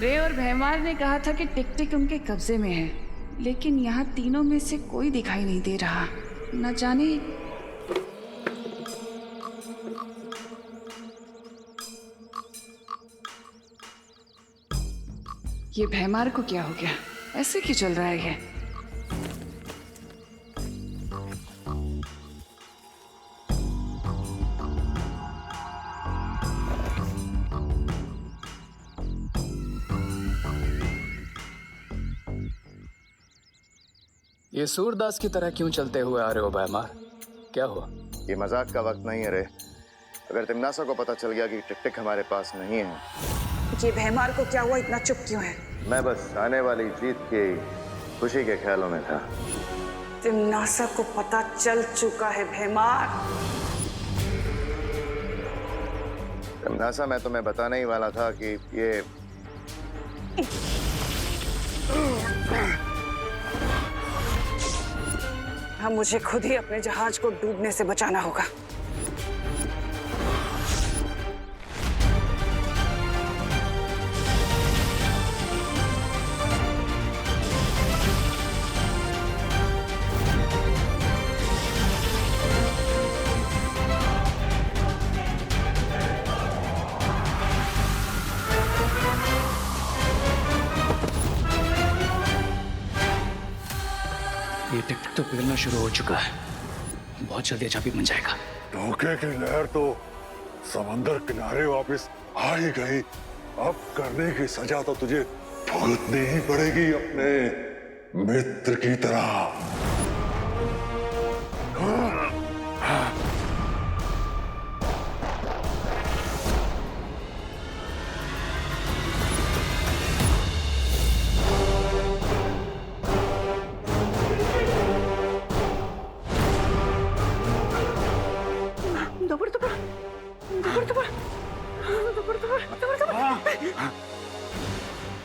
रे और भैमार ने कहा था कि टिक टिक उनके कब्जे में है, लेकिन यहाँ तीनों में से कोई दिखाई नहीं दे रहा। न जाने ये भैमार को क्या हो गया, ऐसे क्यों चल रहा है ये? ये सूरदास की तरह क्यों चलते हुए आ रहे हो भैमार? क्या हुआ? ये मजाक का वक्त नहीं है रे। अगर तिमनासा को पता चल गया कि टिक टिक हमारे पास नहीं है। ये भैमार को क्या हुआ, इतना चुप क्यों है? मैं बस आने वाली जीत की खुशी के ख्यालों में था। तिमनासा को पता चल चुका है भैमार। तिमनासा, मैं तुम्हें बताने ही वाला था कि ये हम मुझे खुद ही अपने जहाज को डूबने से बचाना होगा। ये टिक टिक तो पिघलना शुरू हो चुका है। बहुत जल्दी चाबी बन जाएगा। धोखे की लहर तो समंदर किनारे वापस आ ही गई। अब करने की सजा तो तुझे भुगतनी ही पड़ेगी अपने मित्र की तरह।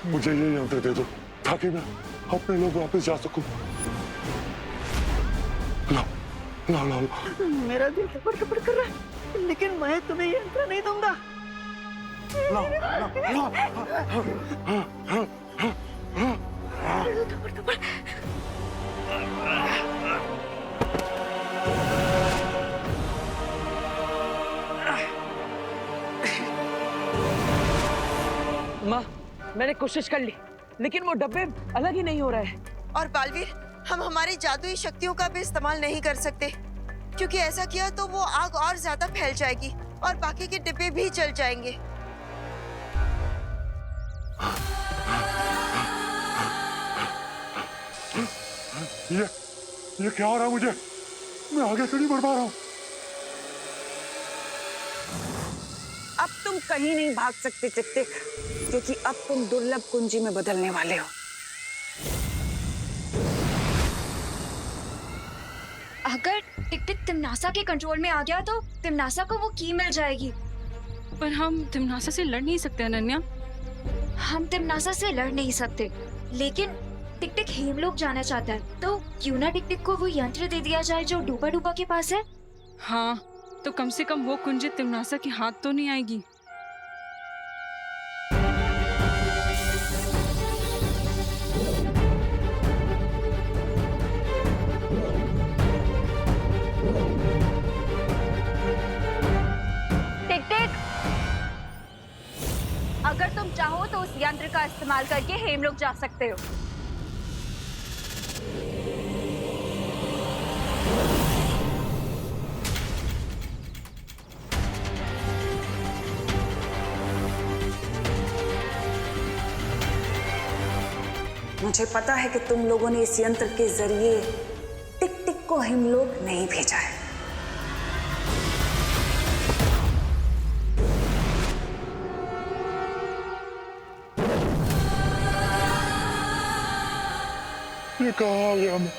मुझे ये यंत्र दे दो ताकि मैं अपने लोग वापस जा सकूं। ला, ला, ला, ला। मेरा दिल धड़कन कर रहा है, लेकिन मैं तुम्हें ये यंत्र नहीं दूंगा। ला, ला, माँ, मैंने कोशिश कर ली, लेकिन वो डब्बे अलग ही नहीं हो रहे हैं। और बालवीर, हम हमारी जादुई शक्तियों का भी इस्तेमाल नहीं कर सकते, क्योंकि ऐसा किया तो वो आग और ज्यादा फैल जाएगी और बाकी के डिब्बे भी जल जाएंगे। ये क्या हो रहा है मुझे? मैं आगे क्यों नहीं बढ़ पा रहा हूँ? अब तुम कहीं नहीं भाग सकते टिक टिक, क्योंकि अब तुम दुर्लभ कुंजी में बदलने वाले हो। अगर टिक टिक तिमनासा के कंट्रोल में आ गया तो तिमनासा को वो की मिल जाएगी। पर हम तिमनासा से लड़ नहीं सकते अनन्या। हम तिमनासा से लड़ नहीं सकते, लेकिन टिक टिक हेमलोक जाना चाहता है, तो क्यों ना टिक टिक को वो यंत्र दे दिया जाए जो डूबा डूबा के पास है। हाँ, तो कम से कम वो कुंजी तिमनासा के हाथ तो नहीं आएगी। टिक टिक, अगर तुम चाहो तो उस यंत्र का इस्तेमाल करके हेमलोक जा सकते हो। मुझे पता है कि तुम लोगों ने इस यंत्र के जरिए टिक टिक को हेमलोक नहीं भेजा है। ये कहाँ आ गया मैं?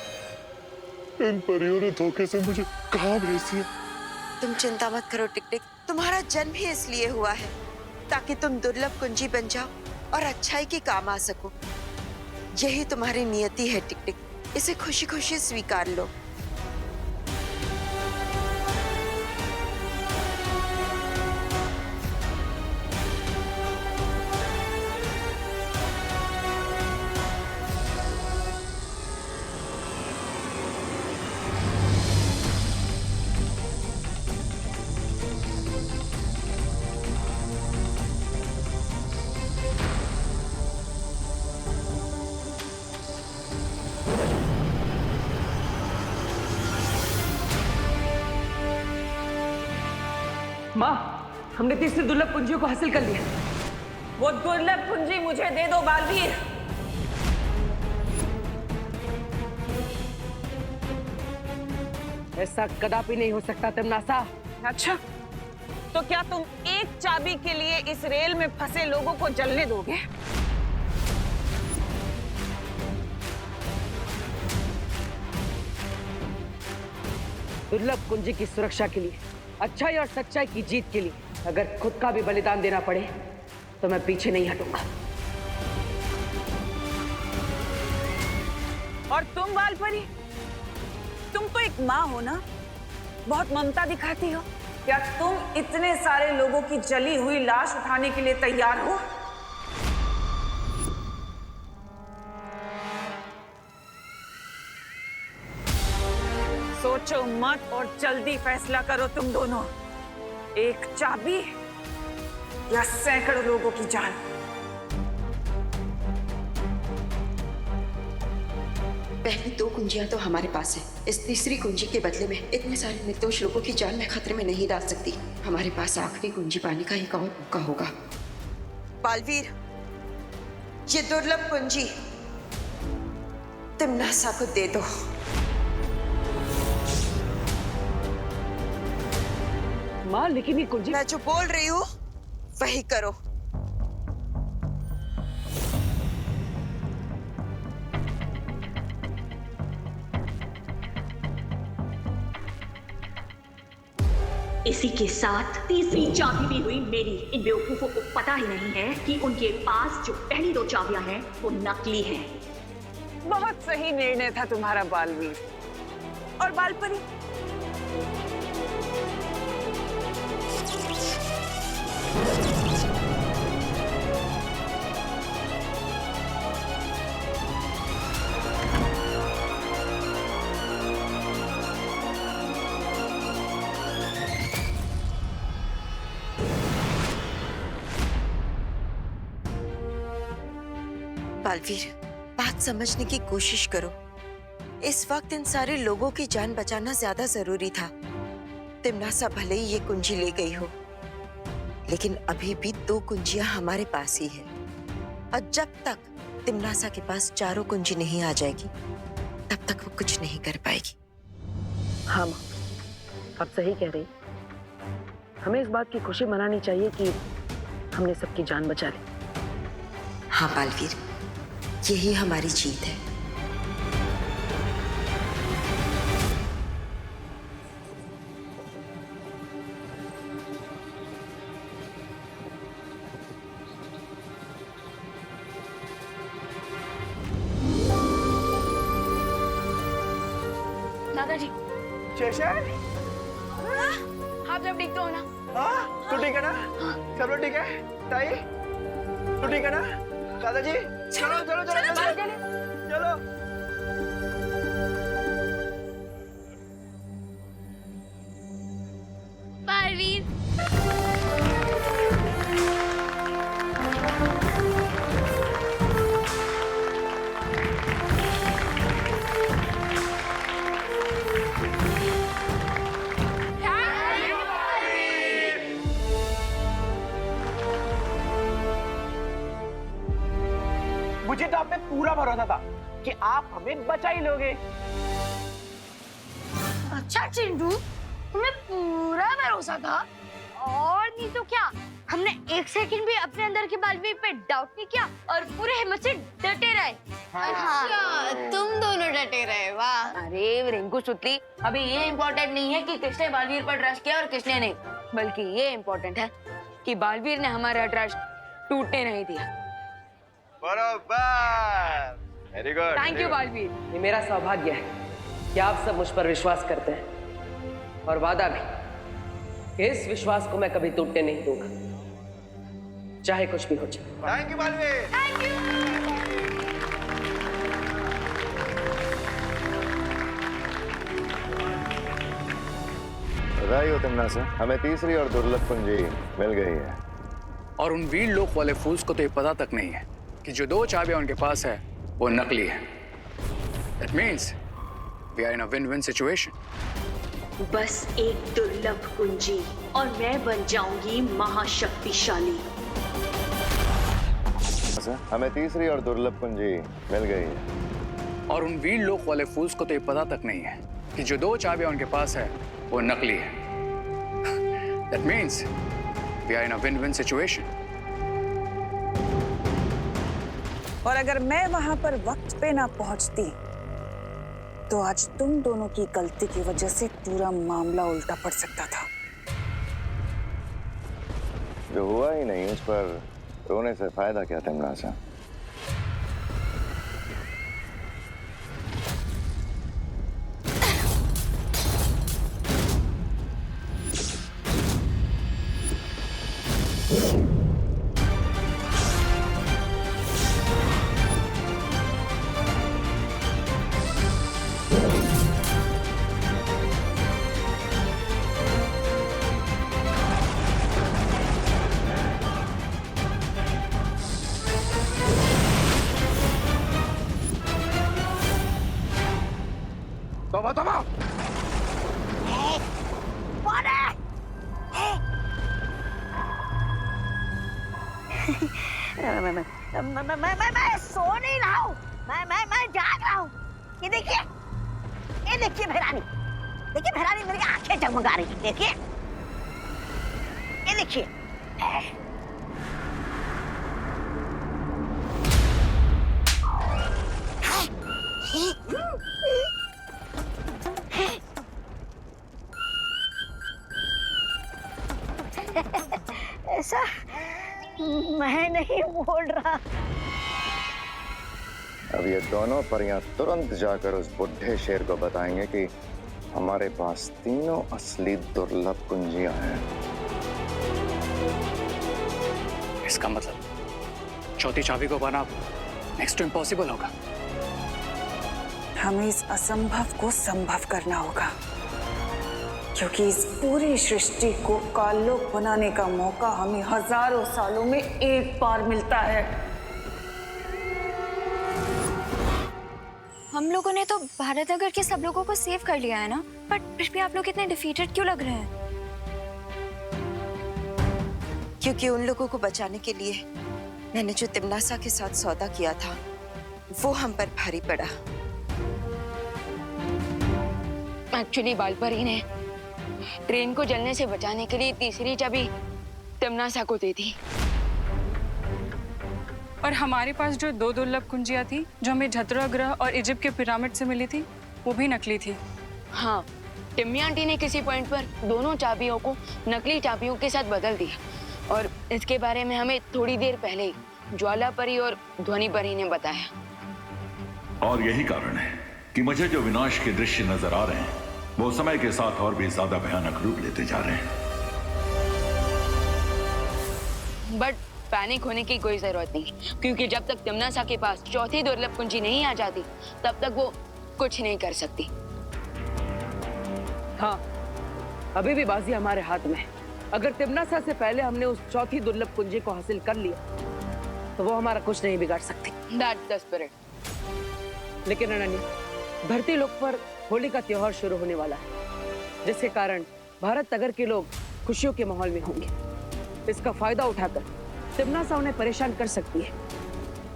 इन परियों ने धोखे से मुझे कहाँ भेज दिया? तुम चिंता मत करो टिक टिक, तुम्हारा जन्म ही इसलिए हुआ है ताकि तुम दुर्लभ कुंजी बन जाओ और अच्छाई के काम आ सको। यही तुम्हारी नियति है टिक टिक, इसे खुशी खुशी स्वीकार लो। माँ, हमने तीसरी दुर्लभ कुंजियों को हासिल कर लिया। वो दुर्लभ कुंजी मुझे दे दो बालवीर। ऐसा कदापि नहीं हो सकता तिमनासा। अच्छा, तो क्या तुम एक चाबी के लिए इस रेल में फंसे लोगों को जलने दोगे? दुर्लभ कुंजी की सुरक्षा के लिए, अच्छाई और सच्चाई की जीत के लिए अगर खुद का भी बलिदान देना पड़े तो मैं पीछे नहीं हटूंगा। और तुम बालपरी, तुम तो एक माँ हो ना, बहुत ममता दिखाती हो। क्या तुम इतने सारे लोगों की जली हुई लाश उठाने के लिए तैयार हो? सोचो मत और जल्दी फैसला करो तुम दोनों। एक चाबी या सैकड़ों लोगों की जान। पहली 2 कुंजियां तो हमारे पास है। इस तीसरी कुंजी के बदले में इतने सारे निर्दोष लोगों की जान मैं खतरे में नहीं डाल सकती। हमारे पास आखिरी कुंजी पाने का एक और मौका होगा। बालवीर, ये दुर्लभ कुंजी तिमनासा को दे दो। माँ, लेकिन ये कुंजी। मैं जो बोल रही हूँ वही करो। इसी के साथ तीसरी चाबी भी हुई मेरी। इन बेवकूफों को पता ही नहीं है कि उनके पास जो पहली 2 चाबियां हैं वो नकली हैं। बहुत सही निर्णय था तुम्हारा बालवीर। और बालपरी, बालवीर, बात समझने की कोशिश करो। इस वक्त इन सारे लोगों की जान बचाना ज्यादा जरूरी था। तिमनासा भले ही ये कुंजी ले गई हो, लेकिन अभी भी 2 कुंजियां हमारे पास ही है। और जब तक तिमनासा के पास चारों कुंजी नहीं आ जाएगी, तब तक वो कुछ नहीं कर पाएगी। हाँ माँ, आप सही कह रही। हमें इस बात की खुशी मनानी चाहिए कि हमने सबकी जान बचा ली। हाँ बालवीर, यही हमारी जीत है। दादाजी, शेषन, आप जब ठीक तो हो ना? हाँ, तू ठीक है ना? सब लोग ठीक है? ताई, तू ठीक है ना? दादाजी, चलो चलो चलो चलो चलो। बालवीर, मुझे तो आप पे पूरा भरोसा था कि आप हमें बचा ही लोगे। अच्छा चिंटू, तुम्हें पूरा भरोसा था। और नहीं तो क्या, हमने 1 सेकंड भी अपने अंदर के बालवीर पे डाउट नहीं किया और पूरे हिम्मत से डटे रहे। अच्छा, तुम दोनों डटे रहे, वाह। अरे रिंकू सुतली, अभी ये इम्पोर्टेंट नहीं है कि किसने बालवीर पर ट्रस्ट किया और किसने नहीं, बल्कि ये इम्पोर्टेंट है कि बालवीर ने हमारा ट्रस्ट टूटने नहीं दिया। बराबर, very good. Thank you Baalveer. ये मेरा सौभाग्य है कि आप सब मुझ पर विश्वास करते हैं, और वादा भी, इस विश्वास को मैं कभी टूटने नहीं दूंगा, चाहे कुछ भी हो जाए। Thank you Baalveer. Thank you. बधाई हो तिमनासा, हमें तीसरी और दुर्लभ कुंजी मिल गई है। और उन वीर लोक वाले फूल्स को तो ये पता तक नहीं है कि जो 2 चाबियां उनके पास है वो नकली है। That means we are in a win-win situation. बस एक दुर्लभ कुंजी और मैं बन जाऊंगी महाशक्तिशाली। हमें तीसरी और दुर्लभ कुंजी मिल गई है। और उन वीर लोक वाले फूल्स को तो ये पता तक नहीं है कि जो 2 चाबियां उनके पास है वो नकली है। That means we are in a win-win situation. और अगर मैं वहां पर वक्त पे ना पहुंचती तो आज तुम दोनों की गलती की वजह से पूरा मामला उल्टा पड़ सकता था। जो हुआ ही नहीं उस पर रोने से फायदा क्या तिमनासा? मैं सो नहीं रहा हूँ, मैं जाग रहा हूँ। ये देखिए भैरानी मेरी आंखें चमका रही है। देखिए ये देखिए। ऐसा मैं नहीं बोल रहा। अब ये दोनों परियां तुरंत जाकर उस बुढ़े शेर को बताएंगे कि हमारे पास तीनों असली दुर्लभ कुंजियां हैं। इसका मतलब चौथी चाबी को पाना नेक्स्ट टू इम्पॉसिबल होगा। हमें इस असंभव को संभव करना होगा, क्योंकि इस पूरी सृष्टि को काललोक बनाने का मौका हमें हजारों सालों में एक बार मिलता है। हम लोगों ने तो भारत नगर के सब लोगों को सेव कर लिया है ना, बट फिर भी आप लोग इतने डिफीटेड क्यों लग रहे हैं? क्योंकि उन लोगों को बचाने के लिए मैंने जो तिमनासा के साथ सौदा किया था वो हम पर भारी पड़ा। एक्चुअली बालपरी ने ट्रेन को जलने से बचाने के लिए तीसरी चाबी तिमनासा को दी थी। और हमारे पास जो 2 दुर्लभ कुंजियां थी जो हमें झतरा ग्रह और इजिप्ट के पिरामिड से मिली थी, वो भी नकली थी। हाँ, टिम्मी आंटी ने किसी पॉइंट पर दोनों चाबियों को नकली चाबियों के साथ बदल दिया, और इसके बारे में हमें थोड़ी देर पहले ही ज्वाला परी और ध्वनि परी ने बताया। और यही कारण है कि मुझे जो विनाश के दृश्य नजर आ रहे हैं वो समय के साथ और भी ज्यादा भयानक रूप लेते जा रहे हैं। बट पैनिक होने की कोई जरूरत नहीं, क्योंकि जब तक तिमनासा के पास चौथी दुर्लभ कुंजी नहीं आ जाती तब तक वो कुछ नहीं कर सकती। हाँ, अभी भी बाजी हमारे हाथ में है। अगर तिमनासा से पहले हमने उस चौथी दुर्लभ कुंजी को हासिल कर लिया तो वो हमारा कुछ नहीं बिगाड़ सकती। That's the spirit। लेकिन अनन्या, धरती लोक पर होली का त्योहार शुरू होने वाला है, जिसके कारण भारत नगर के लोग खुशियों के माहौल में होंगे। इसका फायदा उठाकर तिमनासा उन्हें परेशान कर सकती है,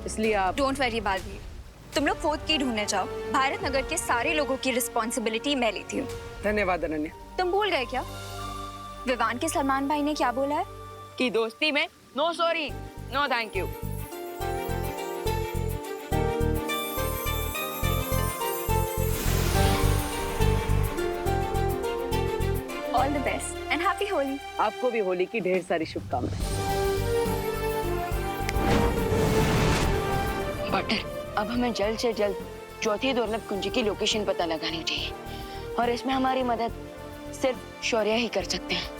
इसलिए आप डोंट वरी बालवीर, तुम लोग 4th की ढूंढने जाओ। भारत नगर के सारे लोगों की रिस्पॉन्सिबिलिटी मैं लेती हूँ। धन्यवाद अनन्या। तुम भूल गए क्या विवान के सलमान भाई ने क्या बोला है? कि दोस्ती में no sorry no thank you. All the best and happy Holi. आपको भी होली की ढेर सारी शुभकामनाएं। बटर, अब हमें जल्द से जल्द चौथी दुर्लभ कुंजी की लोकेशन पता लगानी चाहिए, और इसमें हमारी मदद सिर्फ शौर्य ही कर सकते हैं।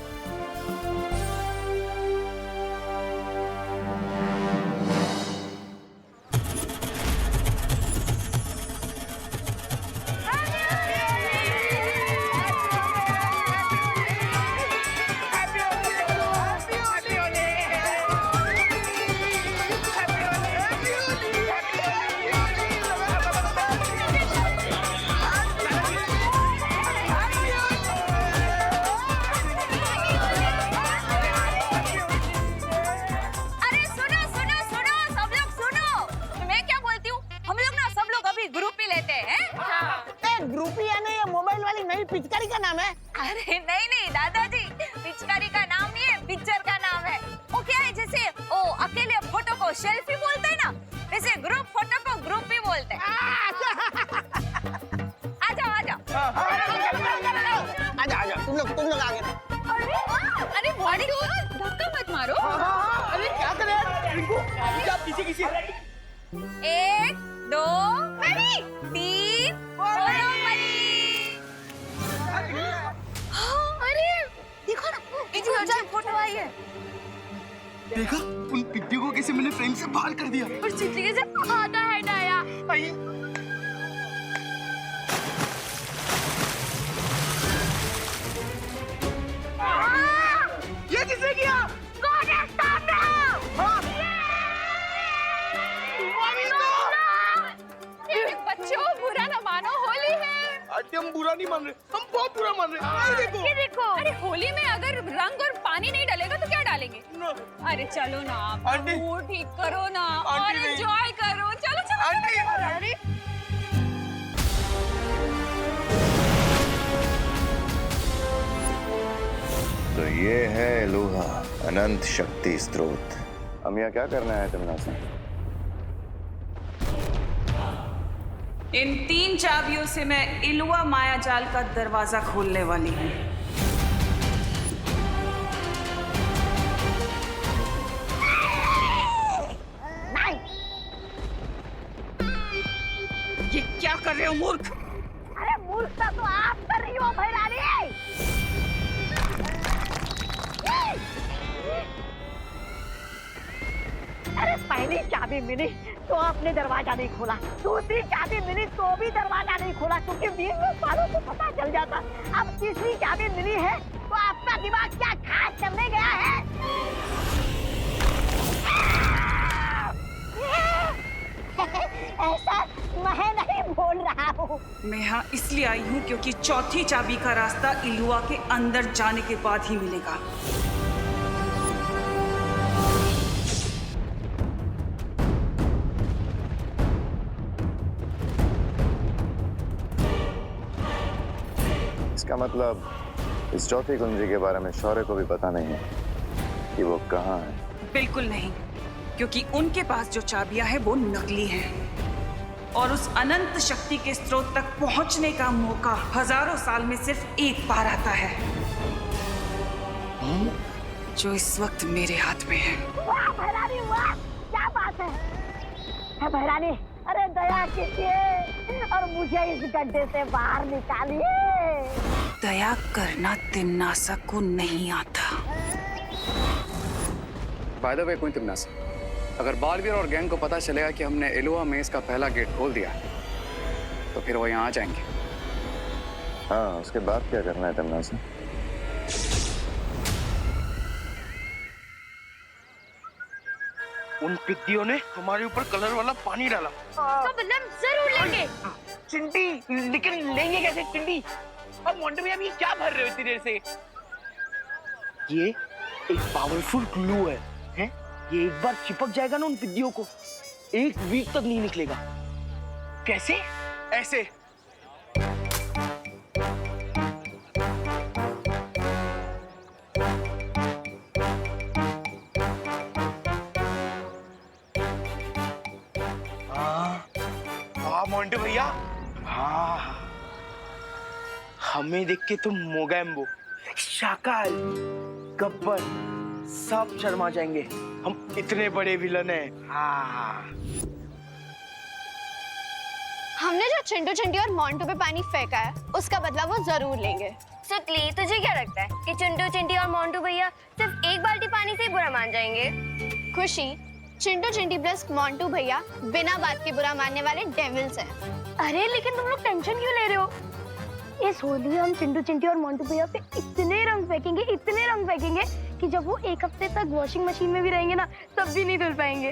मेरी पिचकारी का नाम है। अरे नहीं नहीं दादाजी, पिचकारी का नाम नहीं है, पिक्चर का नाम है। वो क्या है, जैसे ओ अकेले फोटो को सेल्फी बोलते हैं ना, वैसे ग्रुप फोटो को ग्रुप ही बोलते हैं। आ जाओ आ जाओ। आजा तुम लोग आगे। अरे बॉडी धक्का मत मारो। अरे क्या करे रिंकू, किसी 1 2 3 बोलो मरी। अरे देखो ना, इतनी अच्छी फोटो आई है। देखा उन पिड्डियों को कैसे मैंने फ्रेम से बाहर कर दिया। और चिट्ठी कैसे खाता है डाया। ये किसने किया? कौन है सामने? बच्चों बुरा न मानो, होली है। आंटी हम बुरा नहीं मान रहे, हम बहुत बुरा मान रहे हैं। ये देखो। अरे होली में अगर रंग और पानी नहीं डालेगा तो क्या डालेंगे? अरे चलो ना आप, आंटी मूड ठीक करो ना और आंटी एंजॉय करो। चलो चलो आंटी। अरे तो ये है एलोहा, अनंत शक्ति स्रोत। हम यहाँ क्या करना है तिमनासा? इन 3 चाबियों से मैं इलुआ माया जाल का दरवाजा खोलने वाली हूँ। नहीं। ये क्या कर रहे हो मूर्ख? अरे मूर्खता तो आप कर रही हो भैरानी। अरे पहली चाबी मिली तो आपने दरवाजा नहीं खोला, दूसरी चाबी मिली तो भी दरवाजा नहीं खोला, क्योंकि 20 सालों को पता चल जाता। अब तीसरी चाबी मिली है तो आपका दिमाग क्या खास करने गया है? ऐसा मैं नहीं बोल रहा हूँ। मैं यहाँ इसलिए आई हूँ क्योंकि चौथी चाबी का रास्ता इलुआ के अंदर जाने के बाद ही मिलेगा। इसका मतलब इस चौथी कुंजी के बारे में शौर्य को भी पता नहीं है कि वो कहाँ है। बिल्कुल नहीं, क्योंकि उनके पास जो चाबियां हैं वो नकली हैं और उस अनंत शक्ति के स्रोत तक पहुंचने का मौका हजारों साल में सिर्फ एक बार आता है, जो इस वक्त मेरे हाथ में है। वाह भैरानी वाह, क्या बात है भैरानी। अरे दया कीजिए और मुझे इस गड्ढे से बाहर निकालिए। दया करना तिमनासा को नहीं आता। बाय द वे क्वीन तिमनासा, अगर बालवीर और गैंग को पता चलेगा कि हमने एलोहा मेज का पहला गेट खोल दिया तो फिर वो यहाँ आ जाएंगे। हाँ, उसके बाद क्या करना है तिमनासा? उन पिद्दियों ने हमारे ऊपर कलर वाला पानी डाला। तो बदला जरूर लेंगे। चिंटी, लेकिन लेंगे कैसे चिंटी? अब मोंटे भैया, क्या भर रहे हो इतनी देर से? ये एक पावरफुल ग्लू है, हैं? ये एक बार चिपक जाएगा ना उन पिद्दियों को, 1 वीक तक नहीं निकलेगा। कैसे? ऐसे। हाँ मोंटे भैया, हाँ हमें देख के तुम मोगैम्बो, शाकाल, गब्बर सब शर्मा जाएंगे। हम इतने बड़े विलन हैं। हाँ। हमने जो चिंटू चिंटी और मोंटू पे पानी फेंका है उसका बदला वो जरूर लेंगे। सुतली, तुझे क्या लगता है कि चिंटू चिंटी और मोंटू भैया सिर्फ एक बाल्टी पानी से ही बुरा मान जाएंगे? खुशी, चिंटू चिंटी प्लस मोंटू भैया बिना बात के बुरा मानने वाले डेविल्स हैं। अरे लेकिन तुम लोग टेंशन क्यों ले रहे हो? इस होली हम चिंटू चिंटी और मोंटू भैया पे इतने रंग फेंकेंगे कि जब वो 1 हफ्ते तक वॉशिंग मशीन में भी रहेंगे ना तब भी नहीं धुल पाएंगे।